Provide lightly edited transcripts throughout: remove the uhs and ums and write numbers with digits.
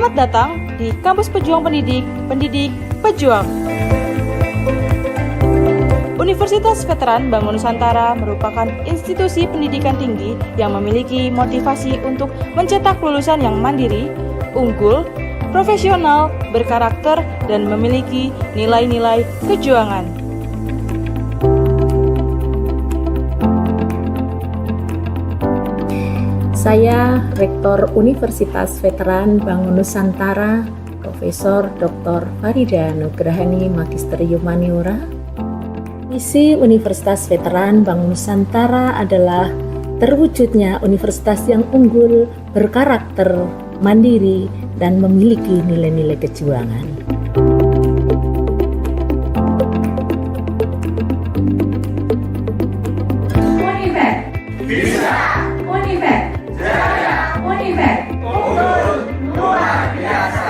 Selamat datang di Kampus Pejuang Pendidik, Pendidik Pejuang. Universitas Veteran Bank Nusantara merupakan institusi pendidikan tinggi yang memiliki motivasi untuk mencetak lulusan yang mandiri, unggul, profesional, berkarakter, dan memiliki nilai-nilai kejuangan. Saya Rektor Universitas Veteran Bank Nusantara, Profesor Dr. Farida Nugrahani Magister Humaniora. Misi Universitas Veteran Bank Nusantara adalah terwujudnya universitas yang unggul, berkarakter, mandiri, dan memiliki nilai-nilai kejuangan. Univet bisa, Univet jaya, Univet unggul luar biasa.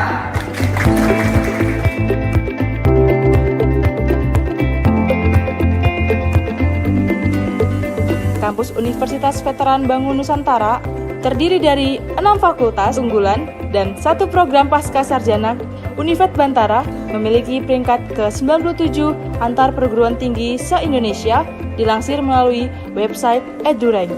Kampus Universitas Veteran Bank Nusantara terdiri dari 6 fakultas unggulan dan 1 program pasca sarjana. Univet Bantara memiliki peringkat ke-97 antar perguruan tinggi se-Indonesia, dilansir melalui website EduRank.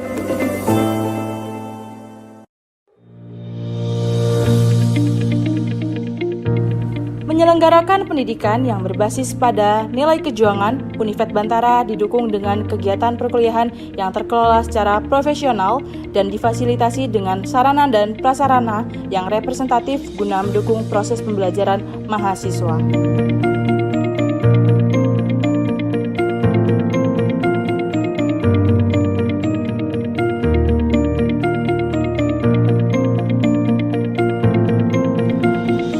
Menyelenggarakan pendidikan yang berbasis pada nilai kejuangan, Univet Bantara didukung dengan kegiatan perkuliahan yang terkelola secara profesional dan difasilitasi dengan sarana dan prasarana yang representatif guna mendukung proses pembelajaran mahasiswa.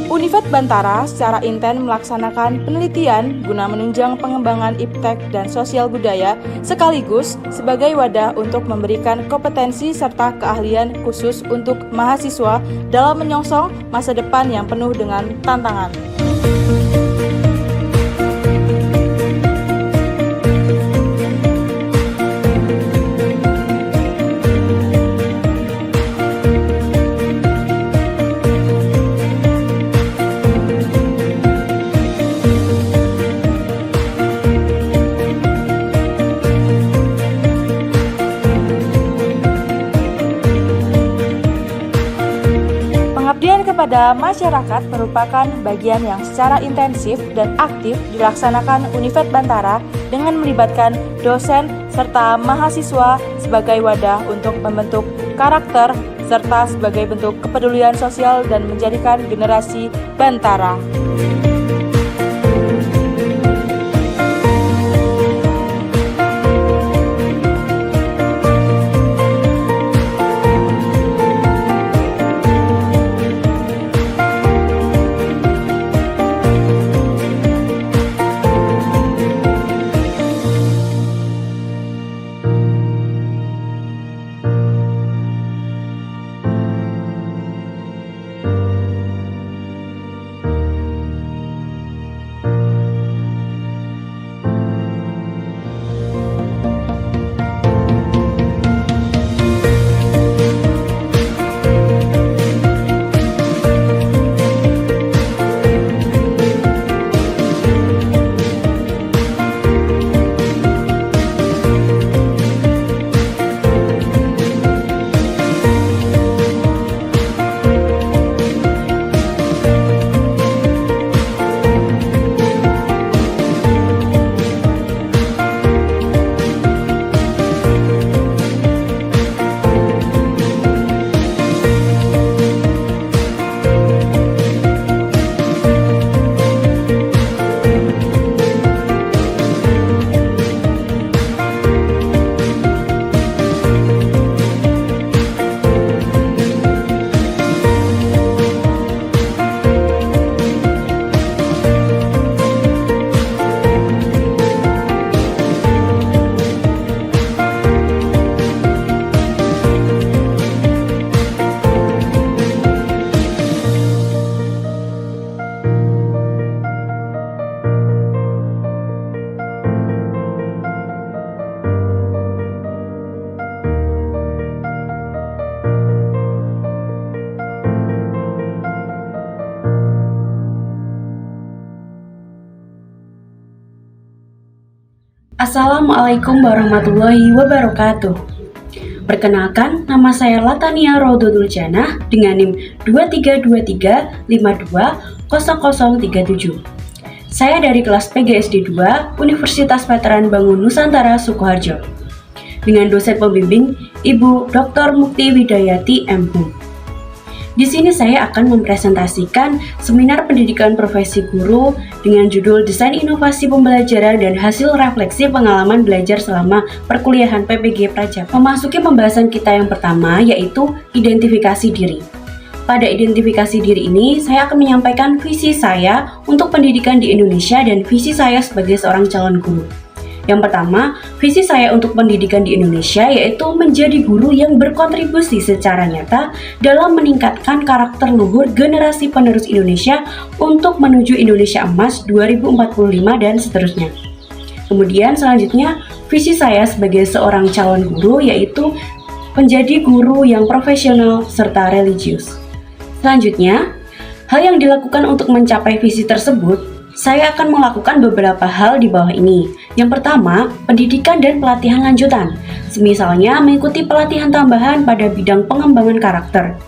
Univet Bantara secara intens melaksanakan penelitian guna menunjang pengembangan iptek dan sosial budaya sekaligus sebagai wadah untuk memberikan kompetensi serta keahlian khusus untuk mahasiswa dalam menyongsong masa depan yang penuh dengan tantangan. Pengabdian kepada masyarakat merupakan bagian yang secara intensif dan aktif dilaksanakan Univet Bantara dengan melibatkan dosen serta mahasiswa sebagai wadah untuk membentuk karakter serta sebagai bentuk kepedulian sosial dan menjadikan generasi Bantara. Assalamualaikum warahmatullahi wabarakatuh. Perkenalkan, nama saya Latania Rodotul Janah dengan NIM 2323520037. Saya dari kelas PGSD 2 Universitas Veteran Bangun Nusantara Sukoharjo. Dengan dosen pembimbing Ibu Dr. Mukti Widayati M.Hum. Di sini saya akan mempresentasikan seminar pendidikan profesi guru dengan judul Desain Inovasi Pembelajaran dan Hasil Refleksi Pengalaman Belajar Selama Perkuliahan PPG Praja. Memasuki pembahasan kita yang pertama yaitu identifikasi diri. Pada identifikasi diri ini, saya akan menyampaikan visi saya untuk pendidikan di Indonesia dan visi saya sebagai seorang calon guru. Yang pertama, visi saya untuk pendidikan di Indonesia yaitu menjadi guru yang berkontribusi secara nyata dalam meningkatkan karakter luhur generasi penerus Indonesia untuk menuju Indonesia Emas 2045 dan seterusnya. Kemudian selanjutnya, visi saya sebagai seorang calon guru yaitu menjadi guru yang profesional serta religius. Selanjutnya, hal yang dilakukan untuk mencapai visi tersebut, saya akan melakukan beberapa hal di bawah ini. Yang pertama, pendidikan dan pelatihan lanjutan. Semisalnya mengikuti pelatihan tambahan pada bidang pengembangan karakter.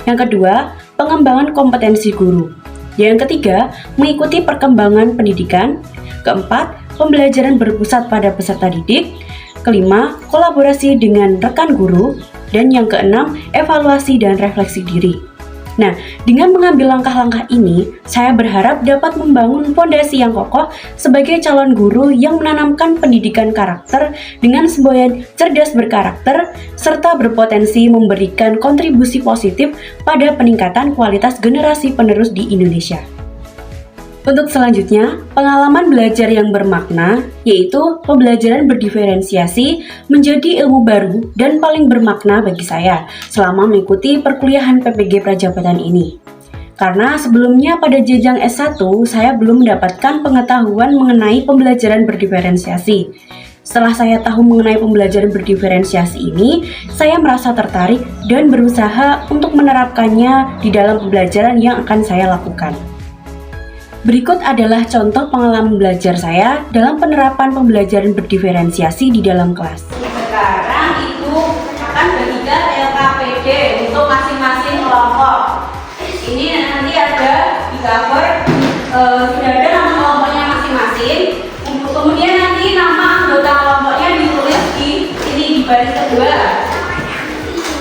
Yang kedua, pengembangan kompetensi guru. Yang ketiga, mengikuti perkembangan pendidikan. Keempat, pembelajaran berpusat pada peserta didik. Kelima, kolaborasi dengan rekan guru. Dan yang keenam, evaluasi dan refleksi diri. Nah, dengan mengambil langkah-langkah ini, saya berharap dapat membangun fondasi yang kokoh sebagai calon guru yang menanamkan pendidikan karakter dengan semboyan cerdas berkarakter, serta berpotensi memberikan kontribusi positif pada peningkatan kualitas generasi penerus di Indonesia. Untuk selanjutnya, pengalaman belajar yang bermakna, yaitu pembelajaran berdiferensiasi menjadi ilmu baru dan paling bermakna bagi saya selama mengikuti perkuliahan PPG Prajabatan ini. Karena sebelumnya pada jenjang S1, saya belum mendapatkan pengetahuan mengenai pembelajaran berdiferensiasi. Setelah saya tahu mengenai pembelajaran berdiferensiasi ini, saya merasa tertarik dan berusaha untuk menerapkannya di dalam pembelajaran yang akan saya lakukan. Berikut adalah contoh pengalaman belajar saya dalam penerapan pembelajaran berdiferensiasi di dalam kelas. Sekarang Ibu akan bagikan LKPD untuk masing-masing kelompok. Ini nanti ada di cover, sudah ada nama kelompoknya masing-masing. Kemudian nanti nama anggota kelompoknya ditulis di sini di baris kedua.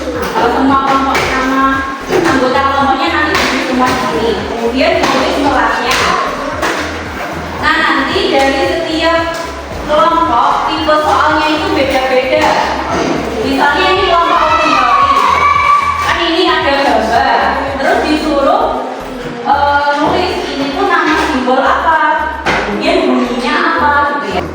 Kalau semua kelompok nama anggota kelompoknya nanti ditulis semua di sini. Kemudian ditulis kelasnya. Nah, nanti dari setiap kelompok tipe soalnya itu beda-beda. Misalnya ini kelompok teori, kan ini ada gambar, terus disuruh nulis ini tuh nama simbol apa, kemudian bunyinya apa gitu ya.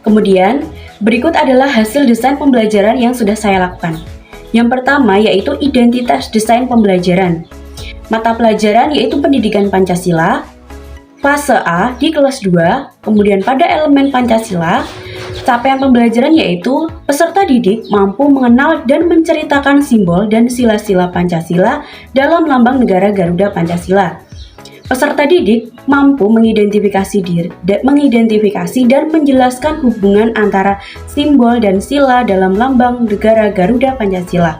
Kemudian, berikut adalah hasil desain pembelajaran yang sudah saya lakukan. Yang pertama yaitu identitas desain pembelajaran. Mata pelajaran yaitu pendidikan Pancasila, fase A di kelas 2, kemudian pada elemen Pancasila, capaian pembelajaran yaitu peserta didik mampu mengenal dan menceritakan simbol dan sila-sila Pancasila dalam lambang negara Garuda Pancasila. Peserta didik mampu mengidentifikasi dan menjelaskan hubungan antara simbol dan sila dalam lambang negara Garuda Pancasila.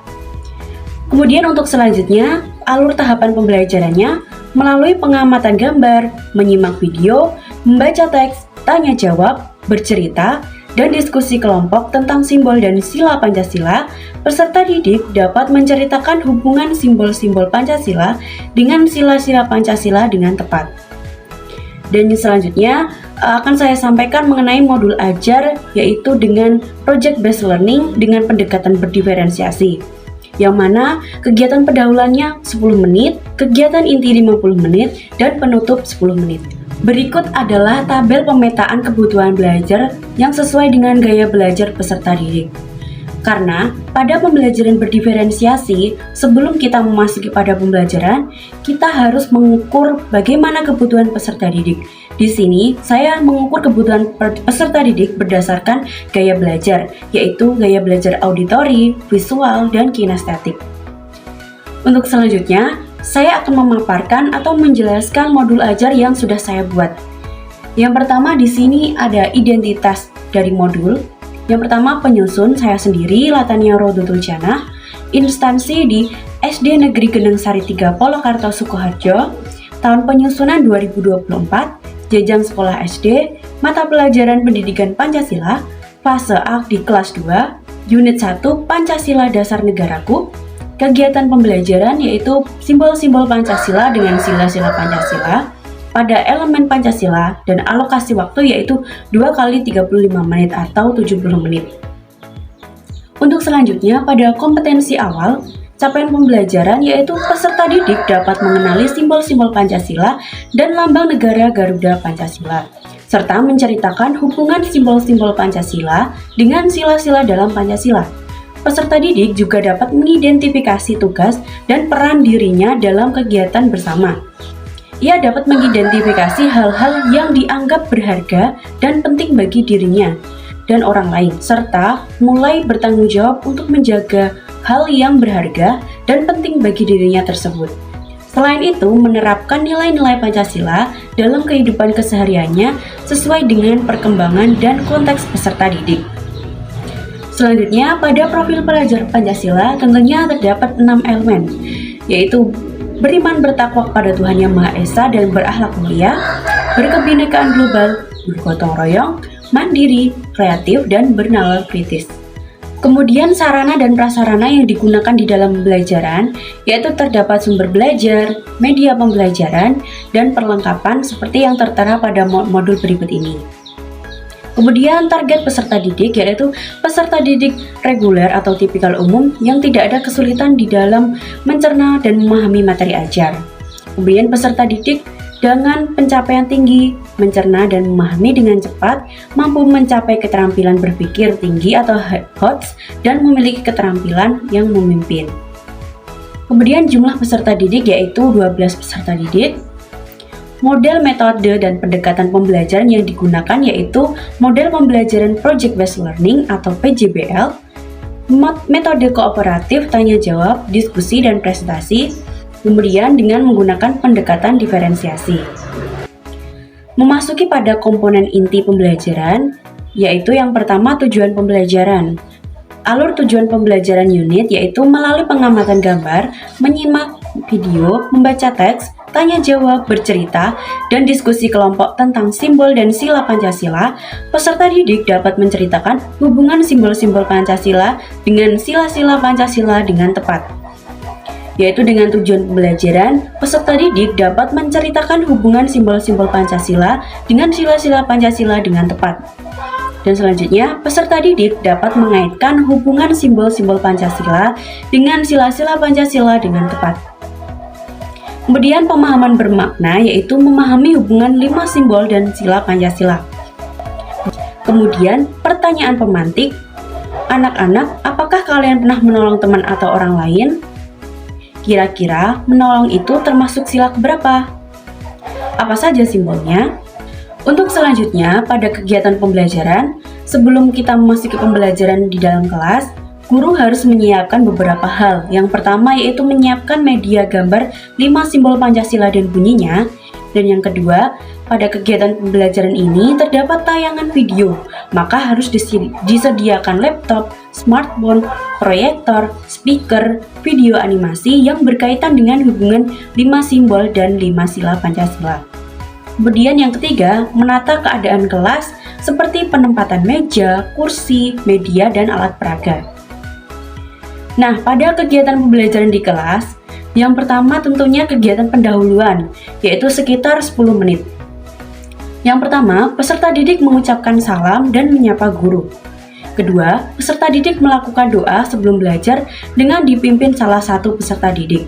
Kemudian untuk selanjutnya, alur tahapan pembelajarannya melalui pengamatan gambar, menyimak video, membaca teks, tanya jawab, bercerita, dan diskusi kelompok tentang simbol dan sila Pancasila. Peserta didik dapat menceritakan hubungan simbol-simbol Pancasila dengan sila-sila Pancasila dengan tepat. Dan selanjutnya akan saya sampaikan mengenai modul ajar, yaitu dengan project based learning dengan pendekatan berdiferensiasi, yang mana kegiatan pendahuluannya 10 menit, kegiatan inti 50 menit, dan penutup 10 menit. Berikut adalah tabel pemetaan kebutuhan belajar yang sesuai dengan gaya belajar peserta didik. Karena pada pembelajaran berdiferensiasi, sebelum kita memasuki pada pembelajaran, kita harus mengukur bagaimana kebutuhan peserta didik. Di sini, saya mengukur kebutuhan peserta didik berdasarkan gaya belajar, yaitu gaya belajar auditori, visual, dan kinestetik. Untuk selanjutnya, saya akan memaparkan atau menjelaskan modul ajar yang sudah saya buat. Yang pertama di sini ada identitas dari modul. Yang pertama penyusun saya sendiri, Latania Rodotul Janah, instansi di SD Negeri Gendeng Sari 3 Polokarto Sukoharjo, tahun penyusunan 2024, jenjang sekolah SD, mata pelajaran pendidikan Pancasila, fase A di kelas 2, unit 1 Pancasila Dasar Negaraku, kegiatan pembelajaran yaitu simbol-simbol Pancasila dengan sila-sila Pancasila, pada elemen Pancasila dan alokasi waktu yaitu 2 kali 35 menit atau 70 menit. Untuk selanjutnya pada kompetensi awal, capaian pembelajaran yaitu peserta didik dapat mengenali simbol-simbol Pancasila dan lambang negara Garuda Pancasila, serta menceritakan hubungan simbol-simbol Pancasila dengan sila-sila dalam Pancasila. Peserta didik juga dapat mengidentifikasi tugas dan peran dirinya dalam kegiatan bersama. Ia dapat mengidentifikasi hal-hal yang dianggap berharga dan penting bagi dirinya dan orang lain, serta mulai bertanggung jawab untuk menjaga hal yang berharga dan penting bagi dirinya tersebut. Selain itu, menerapkan nilai-nilai Pancasila dalam kehidupan kesehariannya sesuai dengan perkembangan dan konteks peserta didik. Selanjutnya, pada profil pelajar Pancasila tentunya terdapat 6 elemen, yaitu beriman bertakwa kepada Tuhan Yang Maha Esa dan berakhlak mulia, berkebinekaan global, bergotong royong, mandiri, kreatif, dan bernalar kritis. Kemudian sarana dan prasarana yang digunakan di dalam pembelajaran, yaitu terdapat sumber belajar, media pembelajaran, dan perlengkapan seperti yang tertera pada modul berikut ini. Kemudian target peserta didik yaitu peserta didik reguler atau tipikal umum yang tidak ada kesulitan di dalam mencerna dan memahami materi ajar. Kemudian peserta didik dengan pencapaian tinggi, mencerna dan memahami dengan cepat, mampu mencapai keterampilan berpikir tinggi atau HOTS dan memiliki keterampilan yang memimpin. Kemudian jumlah peserta didik yaitu 12 peserta didik. Model, metode, dan pendekatan pembelajaran yang digunakan yaitu model pembelajaran Project Based Learning atau PJBL, metode kooperatif, tanya jawab, diskusi, dan presentasi, kemudian dengan menggunakan pendekatan diferensiasi. Memasuki pada komponen inti pembelajaran, yaitu yang pertama tujuan pembelajaran. Alur tujuan pembelajaran unit yaitu melalui pengamatan gambar, menyimak video, membaca teks, tanya jawab, bercerita, dan diskusi kelompok tentang simbol dan sila Pancasila. Peserta didik dapat menceritakan hubungan simbol-simbol Pancasila dengan sila-sila Pancasila dengan tepat. Yaitu dengan tujuan pembelajaran, peserta didik dapat menceritakan hubungan simbol-simbol Pancasila dengan sila-sila Pancasila dengan tepat. Dan selanjutnya, peserta didik dapat mengaitkan hubungan simbol-simbol Pancasila dengan sila-sila Pancasila dengan tepat. Kemudian pemahaman bermakna yaitu memahami hubungan 5 simbol dan sila Pancasila. Kemudian pertanyaan pemantik, anak-anak, apakah kalian pernah menolong teman atau orang lain? Kira-kira menolong itu termasuk sila keberapa? Apa saja simbolnya? Untuk selanjutnya, pada kegiatan pembelajaran, sebelum kita memasuki pembelajaran di dalam kelas, guru harus menyiapkan beberapa hal. Yang pertama yaitu menyiapkan media gambar 5 simbol Pancasila dan bunyinya. Dan yang kedua, pada kegiatan pembelajaran ini terdapat tayangan video, maka harus disediakan laptop, smartphone, proyektor, speaker, video animasi yang berkaitan dengan hubungan 5 simbol dan 5 sila Pancasila. Kemudian yang ketiga, menata keadaan kelas seperti penempatan meja, kursi, media, dan alat peraga. Nah, pada kegiatan pembelajaran di kelas, yang pertama tentunya kegiatan pendahuluan, yaitu sekitar 10 menit. Yang pertama, peserta didik mengucapkan salam dan menyapa guru. Kedua, peserta didik melakukan doa sebelum belajar dengan dipimpin salah satu peserta didik.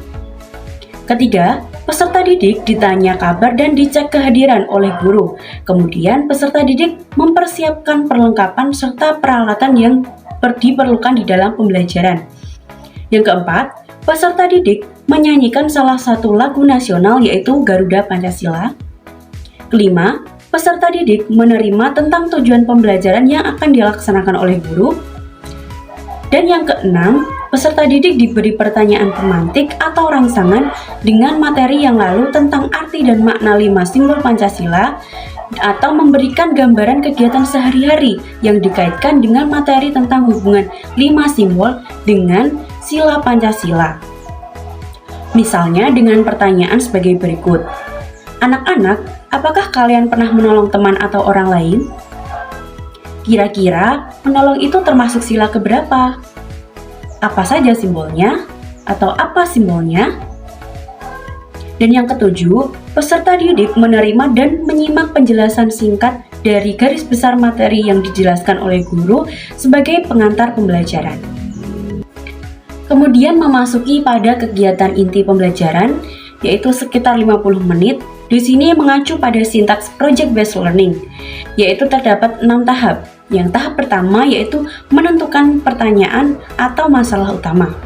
Ketiga, peserta didik ditanya kabar dan dicek kehadiran oleh guru. Kemudian peserta didik mempersiapkan perlengkapan serta peralatan yang diperlukan di dalam pembelajaran. Yang keempat, peserta didik menyanyikan salah satu lagu nasional yaitu Garuda Pancasila. Kelima, peserta didik menerima tentang tujuan pembelajaran yang akan dilaksanakan oleh guru. Dan yang keenam, peserta didik diberi pertanyaan pemantik atau rangsangan dengan materi yang lalu tentang arti dan makna 5 simbol Pancasila atau memberikan gambaran kegiatan sehari-hari yang dikaitkan dengan materi tentang hubungan 5 simbol dengan sila Pancasila. Misalnya dengan pertanyaan sebagai berikut. Anak-anak, apakah kalian pernah menolong teman atau orang lain? Kira-kira menolong itu termasuk sila keberapa? Apa saja simbolnya? Atau apa simbolnya? Dan yang ketujuh, peserta didik menerima dan menyimak penjelasan singkat dari garis besar materi yang dijelaskan oleh guru sebagai pengantar pembelajaran. Kemudian memasuki pada kegiatan inti pembelajaran, yaitu sekitar 50 menit. Di sini mengacu pada sintaks project based learning, yaitu terdapat 6 tahap. Yang tahap pertama yaitu menentukan pertanyaan atau masalah utama.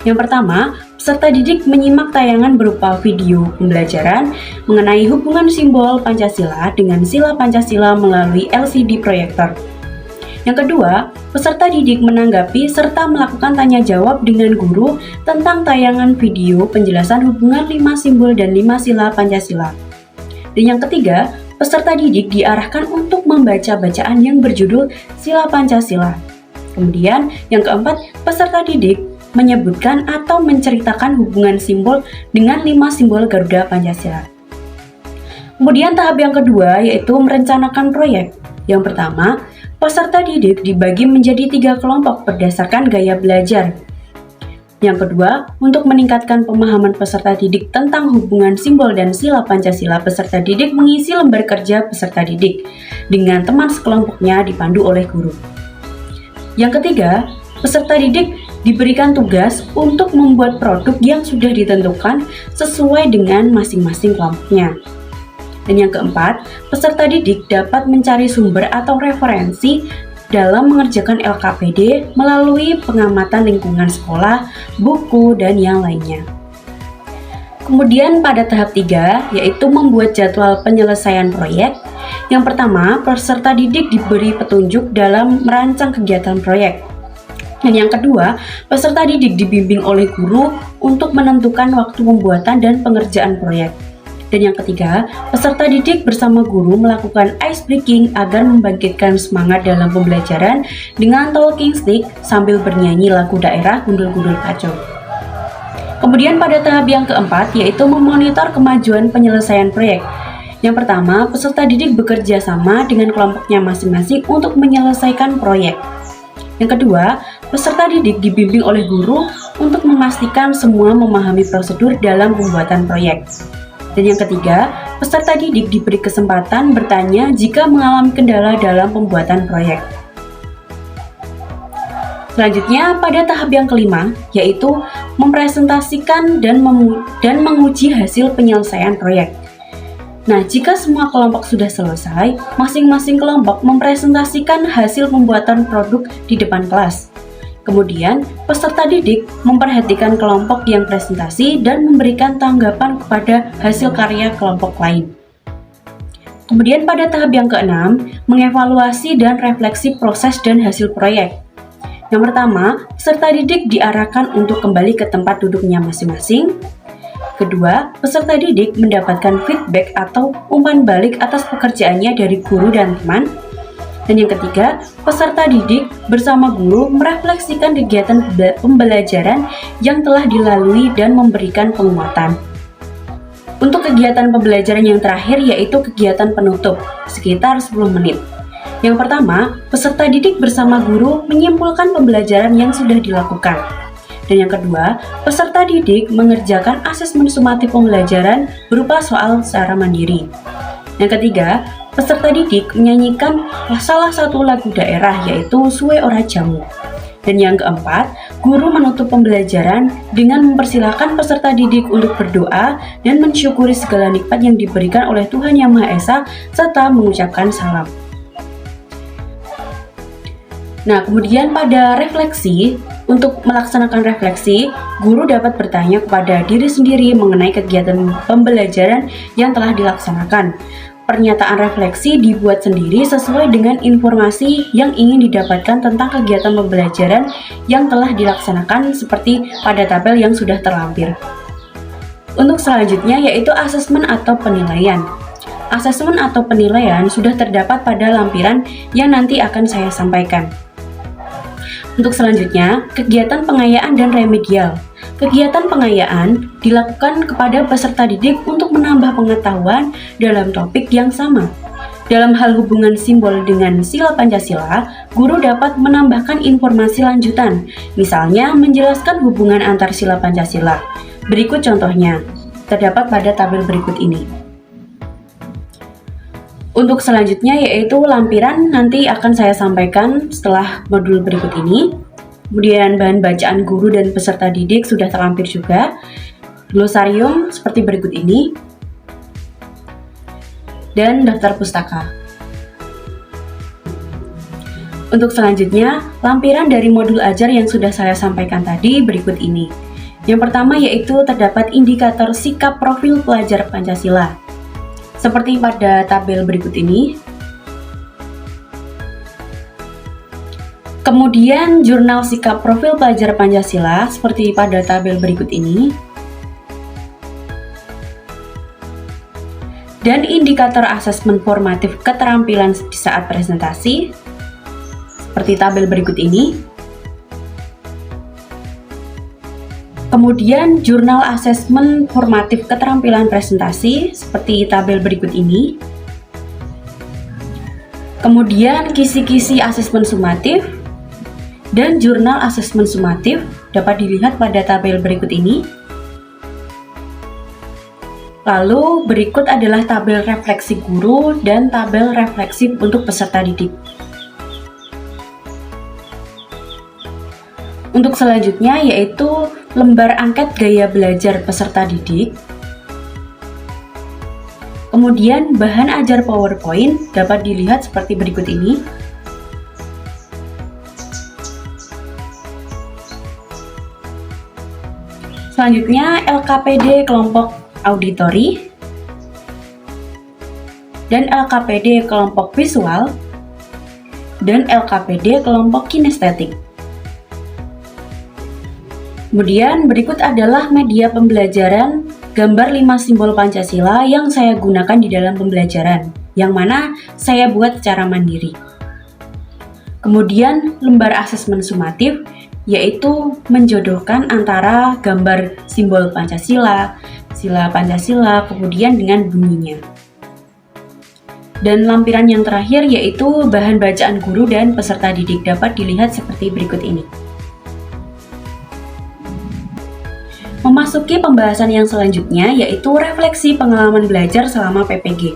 Yang pertama, peserta didik menyimak tayangan berupa video pembelajaran mengenai hubungan simbol Pancasila dengan sila Pancasila melalui LCD proyektor. Yang kedua, peserta didik menanggapi serta melakukan tanya jawab dengan guru tentang tayangan video penjelasan hubungan 5 simbol dan 5 sila Pancasila. Dan yang ketiga, peserta didik diarahkan untuk membaca bacaan yang berjudul Sila Pancasila. Kemudian, yang keempat, peserta didik menyebutkan atau menceritakan hubungan simbol dengan 5 simbol Garuda Pancasila. Kemudian tahap yang kedua yaitu merencanakan proyek. Yang pertama, peserta didik dibagi menjadi 3 kelompok berdasarkan gaya belajar. Yang kedua, untuk meningkatkan pemahaman peserta didik tentang hubungan simbol dan sila Pancasila, peserta didik mengisi lembar kerja peserta didik dengan teman sekelompoknya dipandu oleh guru. Yang ketiga, peserta didik diberikan tugas untuk membuat produk yang sudah ditentukan sesuai dengan masing-masing kelompoknya. Dan yang keempat, peserta didik dapat mencari sumber atau referensi dalam mengerjakan LKPD melalui pengamatan lingkungan sekolah, buku, dan yang lainnya. Kemudian pada tahap 3, yaitu membuat jadwal penyelesaian proyek. Yang pertama, peserta didik diberi petunjuk dalam merancang kegiatan proyek. Dan yang kedua, peserta didik dibimbing oleh guru untuk menentukan waktu pembuatan dan pengerjaan proyek. Dan yang ketiga, peserta didik bersama guru melakukan ice breaking agar membangkitkan semangat dalam pembelajaran dengan talking stick sambil bernyanyi lagu daerah Gundul-Gundul Kacau. Kemudian pada tahap yang keempat yaitu memonitor kemajuan penyelesaian proyek. Yang pertama, peserta didik bekerja sama dengan kelompoknya masing-masing untuk menyelesaikan proyek. Yang kedua, peserta didik dibimbing oleh guru untuk memastikan semua memahami prosedur dalam pembuatan proyek. Dan yang ketiga, peserta didik diberi kesempatan bertanya jika mengalami kendala dalam pembuatan proyek. Selanjutnya, pada tahap yang kelima, yaitu mempresentasikan dan menguji hasil penyelesaian proyek. Nah, jika semua kelompok sudah selesai, masing-masing kelompok mempresentasikan hasil pembuatan produk di depan kelas. Kemudian, peserta didik memperhatikan kelompok yang presentasi dan memberikan tanggapan kepada hasil karya kelompok lain. Kemudian pada tahap yang keenam, mengevaluasi dan refleksi proses dan hasil proyek. Yang pertama, peserta didik diarahkan untuk kembali ke tempat duduknya masing-masing. Kedua, peserta didik mendapatkan feedback atau umpan balik atas pekerjaannya dari guru dan teman. Dan yang ketiga, peserta didik bersama guru merefleksikan kegiatan pembelajaran yang telah dilalui dan memberikan penguatan. Untuk kegiatan pembelajaran yang terakhir yaitu kegiatan penutup, sekitar 10 menit. Yang pertama, peserta didik bersama guru menyimpulkan pembelajaran yang sudah dilakukan. Dan yang kedua, peserta didik mengerjakan asesmen sumatif pembelajaran berupa soal secara mandiri. Yang ketiga, peserta didik menyanyikan salah satu lagu daerah yaitu Suwe Ora Jamu. Dan yang keempat, guru menutup pembelajaran dengan mempersilahkan peserta didik untuk berdoa dan mensyukuri segala nikmat yang diberikan oleh Tuhan Yang Maha Esa serta mengucapkan salam. Nah, kemudian pada refleksi, untuk melaksanakan refleksi, guru dapat bertanya kepada diri sendiri mengenai kegiatan pembelajaran yang telah dilaksanakan. Pernyataan refleksi dibuat sendiri sesuai dengan informasi yang ingin didapatkan tentang kegiatan pembelajaran yang telah dilaksanakan seperti pada tabel yang sudah terlampir. Untuk selanjutnya yaitu asesmen atau penilaian. Asesmen atau penilaian sudah terdapat pada lampiran yang nanti akan saya sampaikan. Untuk selanjutnya, kegiatan pengayaan dan remedial. Kegiatan pengayaan dilakukan kepada peserta didik untuk menambah pengetahuan dalam topik yang sama. Dalam hal hubungan simbol dengan sila Pancasila, guru dapat menambahkan informasi lanjutan, misalnya menjelaskan hubungan antar sila Pancasila. Berikut contohnya, terdapat pada tabel berikut ini. Untuk selanjutnya yaitu lampiran nanti akan saya sampaikan setelah modul berikut ini. Kemudian bahan bacaan guru dan peserta didik sudah terlampir juga. Glosarium seperti berikut ini. Dan daftar pustaka. Untuk selanjutnya, lampiran dari modul ajar yang sudah saya sampaikan tadi berikut ini. Yang pertama yaitu terdapat indikator sikap profil pelajar Pancasila. Seperti pada tabel berikut ini. Kemudian jurnal sikap profil pelajar Pancasila seperti pada tabel berikut ini. Dan indikator asesmen formatif keterampilan di saat presentasi seperti tabel berikut ini. Kemudian jurnal asesmen formatif keterampilan presentasi seperti tabel berikut ini. Kemudian kisi-kisi asesmen sumatif dan jurnal asesmen sumatif dapat dilihat pada tabel berikut ini. Lalu berikut adalah tabel refleksi guru dan tabel refleksi untuk peserta didik. Untuk selanjutnya yaitu lembar angket gaya belajar peserta didik. Kemudian bahan ajar PowerPoint dapat dilihat seperti berikut ini. Selanjutnya LKPD kelompok auditori dan LKPD kelompok visual dan LKPD kelompok kinestetik. Kemudian berikut adalah media pembelajaran gambar 5 simbol Pancasila yang saya gunakan di dalam pembelajaran, yang mana saya buat secara mandiri. Kemudian lembar asesmen sumatif yaitu menjodohkan antara gambar simbol Pancasila, sila Pancasila, kemudian dengan bunyinya. Dan lampiran yang terakhir yaitu bahan bacaan guru dan peserta didik dapat dilihat seperti berikut ini. Memasuki pembahasan yang selanjutnya yaitu refleksi pengalaman belajar selama PPG.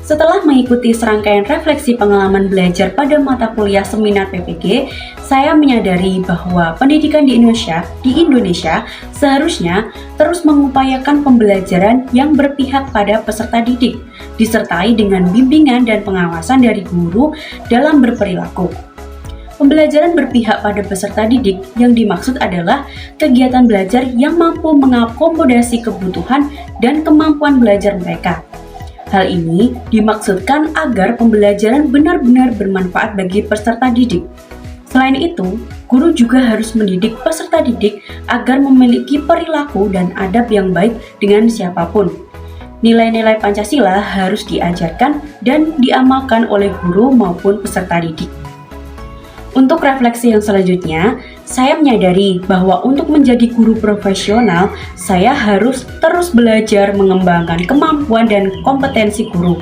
Setelah mengikuti serangkaian refleksi pengalaman belajar pada mata kuliah seminar PPG, saya menyadari bahwa pendidikan di Indonesia seharusnya terus mengupayakan pembelajaran yang berpihak pada peserta didik, disertai dengan bimbingan dan pengawasan dari guru dalam berperilaku. Pembelajaran berpihak pada peserta didik yang dimaksud adalah kegiatan belajar yang mampu mengakomodasi kebutuhan dan kemampuan belajar mereka. Hal ini dimaksudkan agar pembelajaran benar-benar bermanfaat bagi peserta didik. Selain itu, guru juga harus mendidik peserta didik agar memiliki perilaku dan adab yang baik dengan siapapun. Nilai-nilai Pancasila harus diajarkan dan diamalkan oleh guru maupun peserta didik. Untuk refleksi yang selanjutnya, saya menyadari bahwa untuk menjadi guru profesional, saya harus terus belajar mengembangkan kemampuan dan kompetensi guru.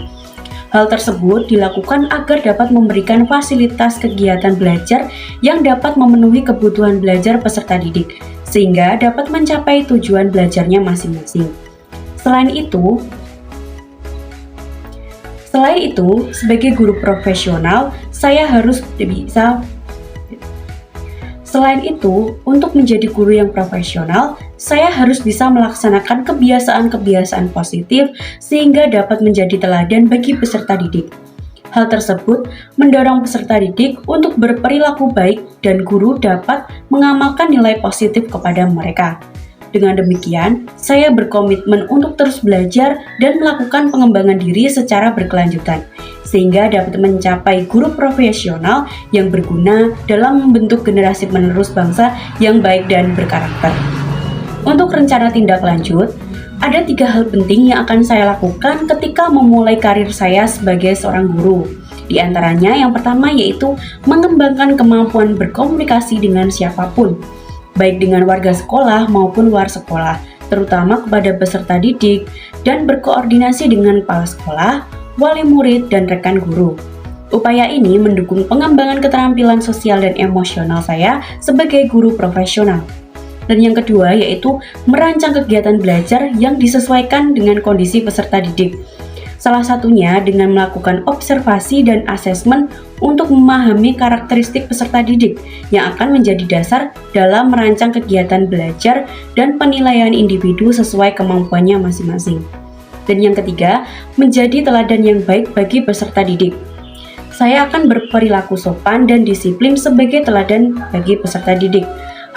Hal tersebut dilakukan agar dapat memberikan fasilitas kegiatan belajar yang dapat memenuhi kebutuhan belajar peserta didik, sehingga dapat mencapai tujuan belajarnya masing-masing. Selain itu, sebagai guru profesional, saya harus bisa Selain itu, untuk menjadi guru yang profesional, saya harus bisa melaksanakan kebiasaan-kebiasaan positif sehingga dapat menjadi teladan bagi peserta didik. Hal tersebut mendorong peserta didik untuk berperilaku baik dan guru dapat mengamalkan nilai positif kepada mereka. Dengan demikian, saya berkomitmen untuk terus belajar dan melakukan pengembangan diri secara berkelanjutan, sehingga dapat mencapai guru profesional yang berguna dalam membentuk generasi penerus bangsa yang baik dan berkarakter. Untuk rencana tindak lanjut, ada 3 hal penting yang akan saya lakukan ketika memulai karir saya sebagai seorang guru. Di antaranya yang pertama yaitu mengembangkan kemampuan berkomunikasi dengan siapapun, baik dengan warga sekolah maupun luar sekolah, terutama kepada peserta didik, dan berkoordinasi dengan kepala sekolah, wali murid, dan rekan guru. Upaya ini mendukung pengembangan keterampilan sosial dan emosional saya sebagai guru profesional. Dan yang kedua yaitu merancang kegiatan belajar yang disesuaikan dengan kondisi peserta didik. Salah satunya dengan melakukan observasi dan asesmen untuk memahami karakteristik peserta didik yang akan menjadi dasar dalam merancang kegiatan belajar dan penilaian individu sesuai kemampuannya masing-masing. Dan yang ketiga, menjadi teladan yang baik bagi peserta didik. Saya akan berperilaku sopan dan disiplin sebagai teladan bagi peserta didik.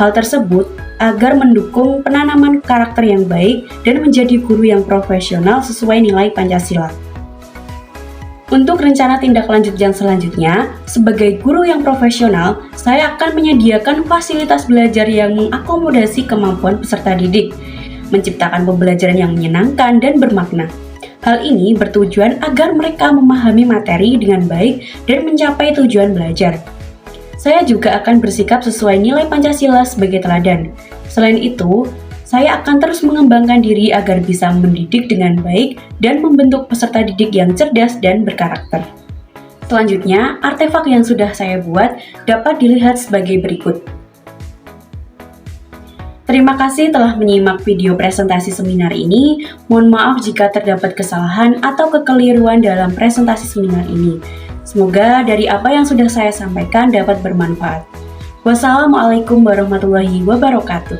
Hal tersebut agar mendukung penanaman karakter yang baik dan menjadi guru yang profesional sesuai nilai Pancasila. Untuk rencana tindak lanjut yang selanjutnya, sebagai guru yang profesional, saya akan menyediakan fasilitas belajar yang mengakomodasi kemampuan peserta didik, menciptakan pembelajaran yang menyenangkan dan bermakna. Hal ini bertujuan agar mereka memahami materi dengan baik dan mencapai tujuan belajar. Saya juga akan bersikap sesuai nilai Pancasila sebagai teladan. Selain itu, saya akan terus mengembangkan diri agar bisa mendidik dengan baik dan membentuk peserta didik yang cerdas dan berkarakter. Selanjutnya, artefak yang sudah saya buat dapat dilihat sebagai berikut. Terima kasih telah menyimak video presentasi seminar ini. Mohon maaf jika terdapat kesalahan atau kekeliruan dalam presentasi seminar ini. Semoga dari apa yang sudah saya sampaikan dapat bermanfaat. Wassalamualaikum warahmatullahi wabarakatuh.